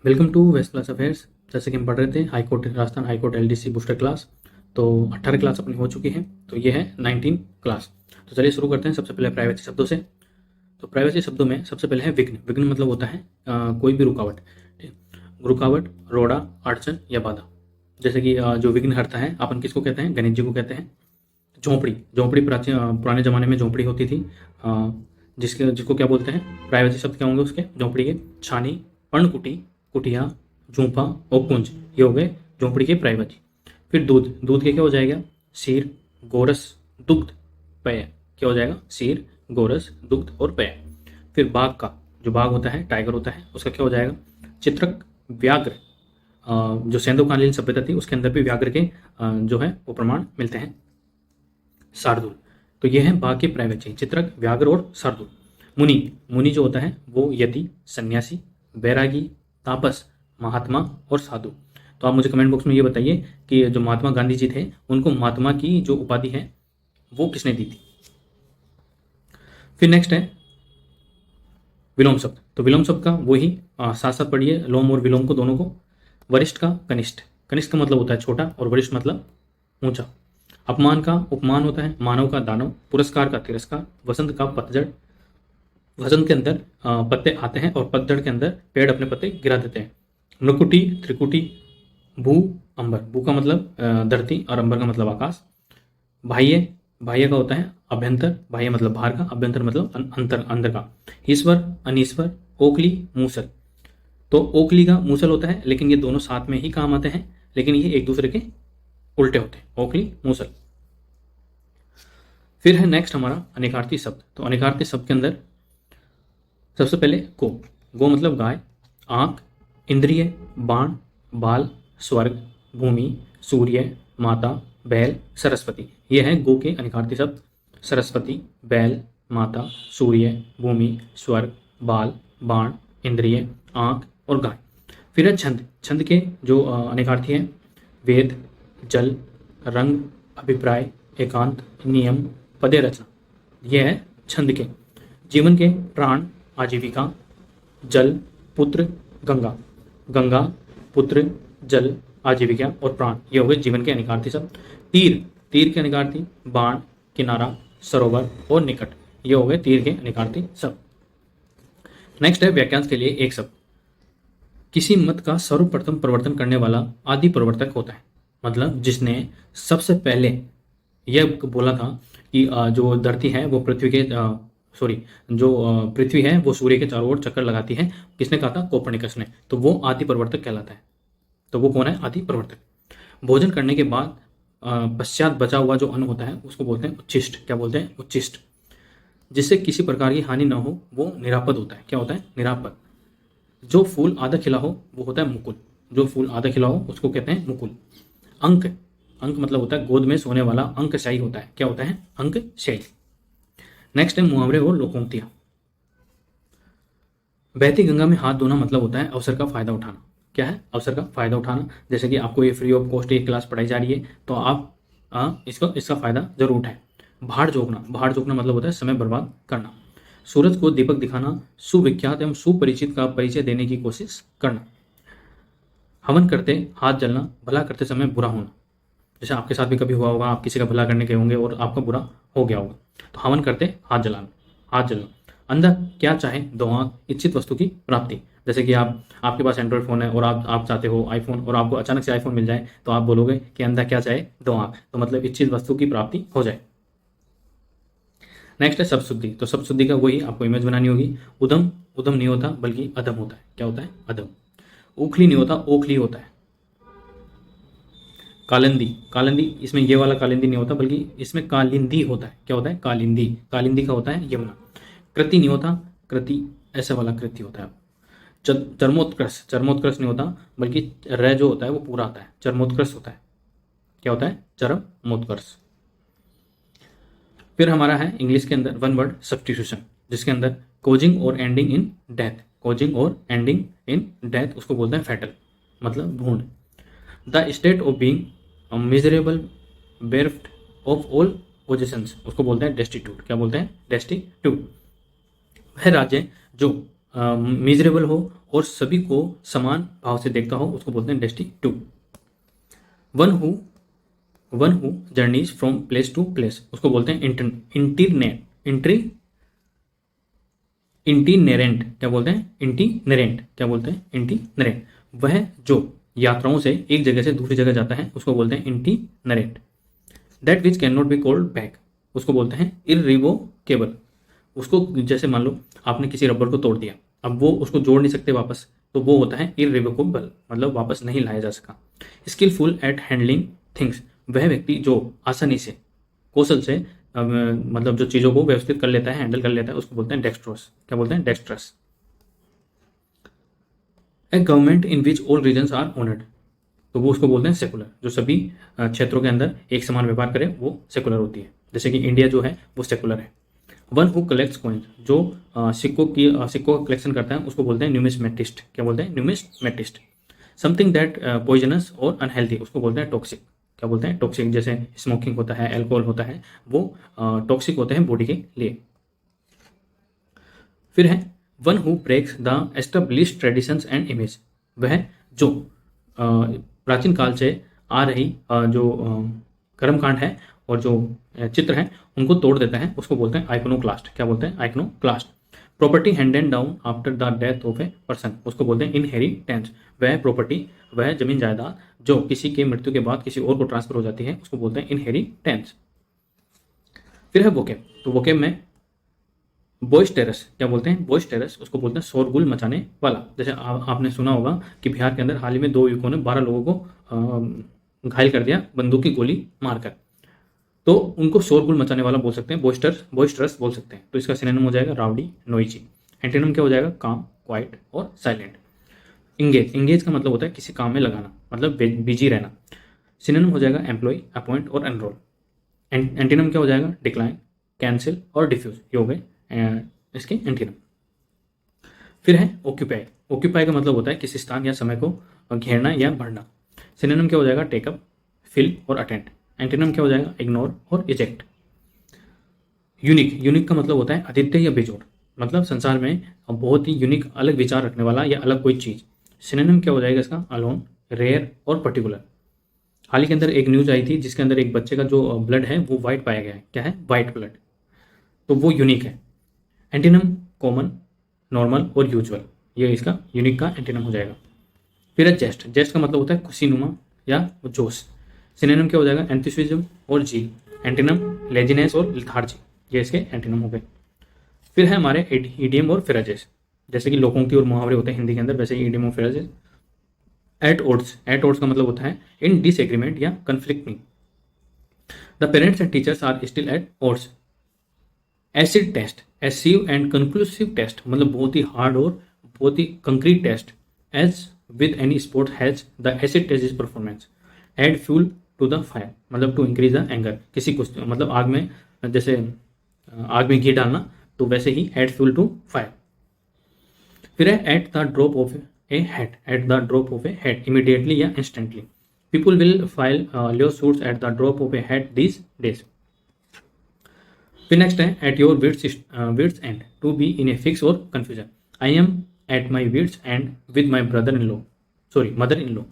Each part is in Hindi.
Welcome to west class affairs. जैसे कि हम पढ़ रहे थे high court Rajasthan high court LDC booster class. तो 18 क्लास अपनी हो चुकी है, तो ये है 19 क्लास। तो चलिए शुरू करते हैं। सबसे पहले प्राइवेसी शब्दों से। तो प्राइवेसी शब्दों में सबसे पहले है विघ्न। विघ्न मतलब होता है कोई भी रुकावट। ठीक है? रुकावट, रोड़ा, अड़चन या बाधा। जैसे कि जो विघ्न हरता है अपन किसको कहते हैं? गणेश जी को कहते हैं। झोंपड़ी, झोंपड़ी प्राचीन पुराने ज़माने में झोंपड़ी होती थी। अ, जिसको क्या बोलते हैं? प्राइवेसी शब्द क्या होंगे उसके झोंपड़ी के? छानी, पर्णकुटी, कुटिया, झूंपा और कुंज, ये हो गए झोंपड़ी के प्राइवेसी। फिर दूध, दूध के क्या हो जाएगा? क्षीर, गोरस, दुग्ध, पेय। क्या हो जाएगा? क्षीर, गोरस, दुग्ध और पेय। फिर बाघ का, जो बाघ होता है, टाइगर होता है, उसका क्या हो जाएगा? चित्रक, व्याघ्र। जो सैंधवकालीन सभ्यता थी उसके अंदर भी व्याघ्र के जो है वो प्रमाण मिलते हैं। शार्दुल। तो ये है बाघ के प्राइवेट चेन, चित्रक, व्याघ्र और शार्दुल। मुनि, मुनि जो होता है वो यति, सन्यासी, बैरागी, तापस, महात्मा और साधु। तो आप मुझे कमेंट बॉक्स में ये बताइए कि जो महात्मा गांधी जी थे उनको महात्मा की जो उपाधि है वो किसने दी थी। फिर नेक्स्ट है विलोम शब्द। तो विलोम शब्द का वही साथ साथ पढ़िए, लोम और विलोम को दोनों को। वरिष्ठ का कनिष्ठ, कनिष्ठ का मतलब होता है छोटा और वरिष्ठ मतलब ऊंचा। अपमान का उपमान होता है, मानव का दानव, पुरस्कार का तिरस्कार, वसंत का पतझड़। वसंत के अंदर पत्ते आते हैं और पतझड़ के अंदर पेड़ अपने पत्ते गिरा देते हैं। मृकुटी, त्रिकुटी, भू, अंबर। भू का मतलब धरती और अंबर का मतलब आकाश। बाह्य, बाह्य का होता है अभ्यंतर, बाह्य मतलब बाहर का, अभ्यंतर मतलब अंतर, अंदर का। ईश्वर, अनीश्वर, ओखली, मूसल। तो ओखली का मूसल होता है, लेकिन ये दोनों साथ में ही काम आते हैं, लेकिन ये एक दूसरे के उल्टे होते हैं, ओखली, मूसल। फिर है नेक्स्ट हमारा अनेकार्थी शब्द। तो अनेकार्थी शब्द के अंदर सबसे पहले गो। गो मतलब गाय, आंख, इंद्रिय, बाण, बाल, स्वर्ग, भूमि, सूर्य, माता, बैल, सरस्वती। ये है गो के अनेकार्थी शब्द। सरस्वती, बैल, माता, सूर्य, भूमि, स्वर्ग, बाल, बाण, इंद्रिय, आंख और गाय। फिर है छंद। छंद के जो अनेकार्थी हैं वेद, जल, रंग, अभिप्राय, एकांत, नियम, पदे रचना। यह है छंद के। जीवन के प्राण, आजीविका, जल, पुत्र, गंगा। गंगा, पुत्र, जल, आजीविका और प्राण, ये हो गए जीवन के अनेकार्थी शब्द। तीर, तीर के अनेकार्थी बाण, किनारा, सरोवर और निकट, ये हो गए तीर के अनेकार्थी शब्द। नेक्स्ट है वाक्यांश के लिए एक शब्द। किसी मत का सर्वप्रथम प्रवर्तन करने वाला आदि प्रवर्तक होता है। मतलब जिसने सबसे पहले यह बोला था कि जो धरती है वो पृथ्वी के सॉरी जो पृथ्वी है वो सूर्य के चारों ओर चक्कर लगाती है। किसने कहा था? कोपर्निकस ने। तो वो आदि प्रवर्तक कहलाता है। तो वो कौन है? आदि प्रवर्तक। भोजन करने के बाद पश्चात बचा हुआ जो अन्न होता है उसको बोलते हैं उच्छिष्ट। क्या बोलते हैं? उच्छिष्ट। जिससे किसी प्रकार की हानि ना हो वो निरापद होता है। क्या होता है? निरापद। जो फूल आधा खिला हो वो होता है मुकुल। जो फूल आधा खिला हो उसको कहते हैं मुकुल। अंक, अंक मतलब होता है गोद में सोने वाला, अंकशाही होता है। क्या होता है? अंकशाही। नेक्स्ट है मुहावरे और लोकोक्तियां। बहती गंगा में हाथ धोना मतलब होता है अवसर का फायदा उठाना। क्या है? अवसर का फायदा उठाना। जैसे कि आपको ये फ्री ऑफ कॉस्ट एक क्लास पढ़ाई जा रही है तो आप इसका फायदा जरूर उठाएं। भाड़ जोकना, भाड़ जोकना मतलब होता है समय बर्बाद करना। सूरज को दीपक दिखाना, सुविख्यात एवं सुपरिचित का परिचय देने की कोशिश करना। हवन करते हाथ जलना, भला करते समय बुरा होना। जैसे आपके साथ भी कभी हुआ होगा, आप किसी का भला करने गए होंगे और आपका बुरा हो गया होगा। तो हवन करते हाथ जलाना, हाथ जलना। अंधा क्या चाहे दो आंख, इच्छित वस्तु की प्राप्ति। जैसे कि आपके पास एंड्रॉइड फोन है और आप चाहते हो आईफोन और आपको अचानक से आईफोन मिल जाए तो आप बोलोगे कि अंधा क्या चाहे दो आंख। तो मतलब इच्छित वस्तु की प्राप्ति हो जाए। नेक्स्ट है शब्द शुद्धि। तो शब्द शुद्धि का वही आपको इमेज बनानी होगी। उदम, उदम नहीं होता बल्कि अदम होता है। क्या होता है? अदम। उखली नहीं होता, ओखली होता है। कालिंदी, कालिंदी, इसमें ये वाला कालिंदी नहीं होता बल्कि इसमें कालिंदी होता है। क्या होता है? कालिंदी। कालिंदी का होता है यमुना। कृति नहीं होता, कृति ऐसा वाला कृति होता है। चरमोत्कर्ष, चरमोत्कर्ष नहीं होता बल्कि र जो होता है वो पूरा आता है, चरमोत्कर्ष होता है। क्या होता है? चरमोत्कर्ष। फिर हमारा है इंग्लिश के अंदर वन वर्ड सब्स्टिट्यूशन, जिसके अंदर कोजिंग और एंडिंग इन डेथ, कोजिंग और एंडिंग इन डेथ उसको बोलते हैं फैटल, मतलब भूण। The state of being miserable, bereft of all positions उसको बोलते हैं डेस्टिट्यूट। क्या बोलते हैं? डेस्टिट्यूट। वह राज्य जो मिजरेबल हो और सभी को समान भाव से देखता हो उसको बोलते हैं destitute. One who journeys from place to place उसको बोलते हैं इंटीनेरेंट. क्या बोलते हैं? इंटीनेरेंट. वह जो यात्राओं से एक जगह से दूसरी जगह जाता है उसको बोलते हैं itinerant. That which can not be called back उसको बोलते हैं इररिवोकेबल. उसको जैसे मान लो आपने किसी रबर को तोड़ दिया, अब वो उसको जोड़ नहीं सकते वापस, तो वो होता है इररिवोकेबल, मतलब वापस नहीं लाया जा सका. स्किलफुल एट हैंडलिंग थिंग्स वह व्यक्ति जो आसानी से, कौशल से मतलब जो चीज़ों को व्यवस्थित कर लेता है, हैंडल कर लेता है, उसको बोलते हैं डेक्स्ट्रोस. क्या बोलते हैं? Dextrous. A government in which all reasons are honoured तो वो उसको बोलते हैं सेकुलर. जो सभी क्षेत्रों के अंदर एक समान व्यापार करे वो सेकुलर होती है. जैसे कि इंडिया जो है वो सेकुलर है. वन हु कलेक्ट्स कॉइन्स जो सिक्कों का कलेक्शन करता है उसको बोलते हैं न्यूमिस्मेटिस्ट. क्या बोलते हैं? न्यूमिस्मेटिस्ट. समथिंग दैट पॉइजनस और अनहेल्दी उसको बोलते हैं टॉक्सिक. क्या बोलते हैं? टॉक्सिक. जैसे स्मोकिंग होता है, अल्कोहल होता है, वो टॉक्सिक होते हैं बॉडी के लिए. फिर है one who breaks the established traditions and image वह जो प्राचीन काल से आ रही जो कर्मकांड है और जो चित्र है उनको तोड़ देता है उसको बोलते हैं आइकोनोक्लास्ट. क्या बोलते हैं? Iconoclast. Property handed down after the death of a person उसको बोलते हैं इनहेरिटेंस. वह प्रॉपर्टी, वह जमीन जायदाद जो किसी के मृत्यु के बाद किसी और को ट्रांसफर हो जाती है उसको बोलते हैं इनहेरिटेंस. फिर है वोकेब. तो वोकेब में बॉइस्टेरस. क्या बोलते हैं? बॉइस्टेरस उसको बोलते हैं शोरगुल मचाने वाला. जैसे आपने सुना होगा कि बिहार के अंदर हाल ही में 2 युवकों ने 12 लोगों को घायल कर दिया बंदूक की गोली मारकर, तो उनको शोरगुल मचाने वाला बोल सकते हैं, बॉइस्टरस बोल सकते हैं. तो इसका सिनोनिम हो जाएगा राउडी, नोइजी. एंटोनिम क्या हो जाएगा? काम, क्वाइट और साइलेंट. इंगेज का मतलब होता है किसी काम में लगाना, मतलब बिजी रहना. सिनोनिम हो जाएगा एम्प्लॉय, अपॉइंट और एनरोल. एंटोनिम क्या हो जाएगा? डिक्लाइन, कैंसिल और डिफ्यूज. ये हो गए इसके एंटीनम. फिर है ऑक्यूपाई. ऑक्यूपाई का मतलब होता है किसी स्थान या समय को घेरना या भरना. सिनोनिम क्या हो जाएगा? टेकअप, फिल और अटेंड. एंटीनम क्या हो जाएगा? इग्नोर और इजेक्ट. यूनिक का मतलब होता है अद्वितीय या बेजोड़, मतलब संसार में बहुत ही यूनिक, अलग विचार रखने वाला या अलग कोई चीज. सिनोनिम क्या हो जाएगा इसका? अलोन, रेयर और पर्टिकुलर. हाल ही के अंदर एक न्यूज आई थी जिसके अंदर एक बच्चे का जो ब्लड है वो वाइट पाया गया है. क्या है? White blood. तो वो यूनिक है. एंटीनम कॉमन, नॉर्मल और यूजुअल. ये इसका यूनिक का एंटीनम हो जाएगा. फिर है जेस्ट. जेस्ट का मतलब होता है खुशीनुमा या जोश. सिनोनिम क्या हो जाएगा? एंथुसिज्म और जील. एंटीनम लेजीनेस और लिथार्जी. ये इसके एंटीनम हो गए. फिर है हमारे इडियम और फ्रेजेस. जैसे कि लोकोक्ति और मुहावरे होते हैं हिंदी के अंदर, वैसे ही इडियम और phrases. At odds. At odds का मतलब होता है इन डिसएग्रीमेंट या conflicting. The parents and teachers are still at odds. Acid test, a severe and conclusive test, मतलब बहुत ही हार्ड और बहुत ही concrete test. As with any sport has the acid test is performance. Add fuel to the fire, मतलब टू इंक्रीज द एंगर. किसी को मतलब आग में, जैसे आग में घी डालना, तो वैसे ही एड फ्यूल टू फायर. फिर है at the drop of a head. At the drop of a head, immediately या instantly. People will file lawsuits at the drop of a head these days. फिर नेक्स्ट है at your wits end, to be in a fix और confusion. I am at my wits end with my mother in law.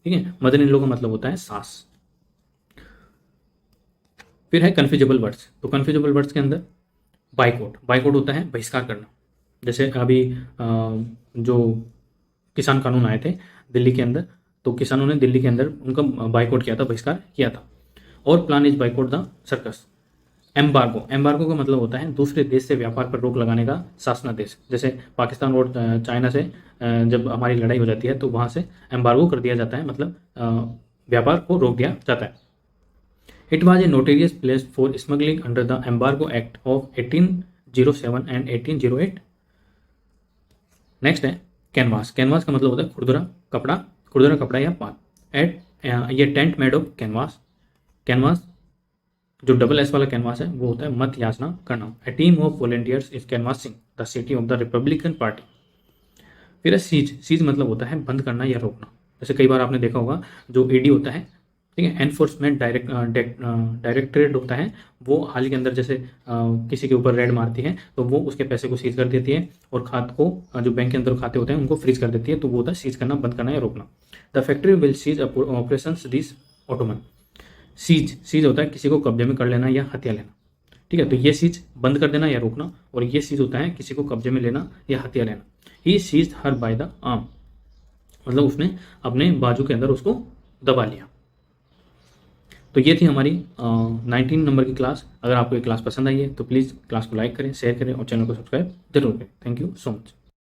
ठीक है, मदर इन लॉ का मतलब होता है सास. फिर है कन्फ्यूजेबल वर्ड्स. तो कन्फ्यूजेबल वर्ड्स के अंदर बाइकआउट होता है बहिष्कार करना. जैसे अभी जो किसान कानून आए थे दिल्ली के अंदर, तो किसानों ने दिल्ली के अंदर उनका बाइकआउट किया था, बहिष्कार किया था. और plan is boycott the circus. Embargo का मतलब होता है दूसरे देश से व्यापार पर रोक लगाने का शासनादेश. जैसे पाकिस्तान और चाइना से जब हमारी लड़ाई हो जाती है तो वहाँ से एम्बार्गो कर दिया जाता है, मतलब व्यापार को रोक दिया जाता है. It was a notorious place for smuggling under the Embargo Act of 1807 and 1808. Next है कैनवास. कैनवास का मतलब होता है खुरदुरा कपड़ा या पात. ये टेंट मेड ऑफ कैनवास जो डबल एस वाला कैनवास है वो होता है मत याचना करना. A team of volunteers is canvassing the city of the Republican Party. फिर सीज मतलब होता है बंद करना या रोकना. जैसे कई बार आपने देखा होगा जो ईडी होता है ठीक है। एनफोर्समेंट डायरेक्टरेट होता है, वो हाल ही के अंदर जैसे किसी के ऊपर रेड मारती है तो वो उसके पैसे को सीज कर देती है और खाते को जो बैंक के अंदर खाते होते हैं उनको फ्रीज कर देती है। तो वो होता है सीज करना, बंद करना या रोकना। The factory will cease operation this autumn. Cease होता है किसी को कब्जे में कर लेना या हत्या लेना। ठीक है, तो ये सीज बंद कर देना या रोकना, और ये सीज होता है किसी को कब्जे में लेना या हत्या लेना। He sees her by the arm, मतलब उसने अपने बाजू के अंदर उसको दबा लिया। तो ये थी हमारी 19 नंबर की क्लास। अगर आपको ये क्लास पसंद आई है तो प्लीज़ क्लास को लाइक करें, शेयर करें और चैनल को सब्सक्राइब जरूर करें। Thank you so much.